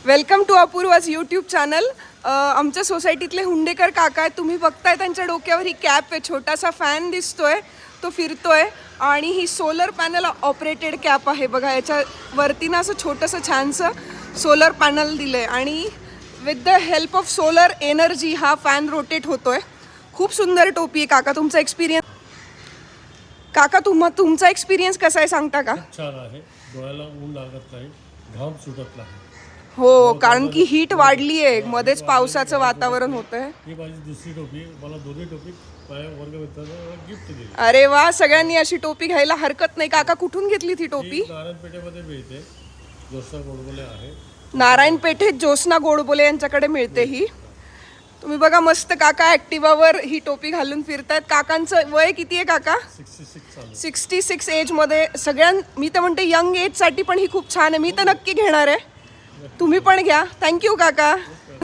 Welcome to Apurva's YouTube channel. आमच्या सोसायटीतले हुंडेकर काका आहेत. तुम्ही बघताय त्यांच्या डोक्यावर ही कॅप आहे, छोटासा फॅन दिसतोय, तो फिरतोय आणि ही सोलर पॅनल ऑपरेटेड कॅप आहे. बघा याच्या वरती ना असं छोटंसं छानसं सोलर पॅनल दिलंय आणि with the help of solar energy हा फॅन रोटेट होतोय. खूप सुंदर टोपी आहे काका. तुमचा एक्सपिरियन्स काका तुमचा एक्सपिरियन्स कसा आहे सांगता का? छान आहे. डोळ्याला ऊन लागत नाही, घाम सुटत नाही. हो, कारण की हीट वाढली आहे, मध्येच पावसाचं वातावरण होतंय. ही माझी दुसरी टोपी. मला दोन्ही टोपी माझ्या वर्गमित्रांना गिफ्ट दिली. अरे वा, सगळ्यांनी अशी टोपी घ्यायला हरकत नाही. काका कुठून घेतली ती टोपी? नारायणपेठेमध्ये मिळते. जोसा गोडबोले आहे. नारायणपेठेत ज्योत्स्ना गोडबोले यांच्याकडे मिळते ही. तुम्ही बघा मस्त काका ॲक्टिवावर ही टोपी घालून फिरतायत. काकांचं वय किती आहे काका? 66 एजमध्ये. मी तर म्हणते यंग एजसाठी पण ही खूप छान आहे. मी तर नक्की घेणार आहे. तुम्ही पण घ्या. थँक्यू काका.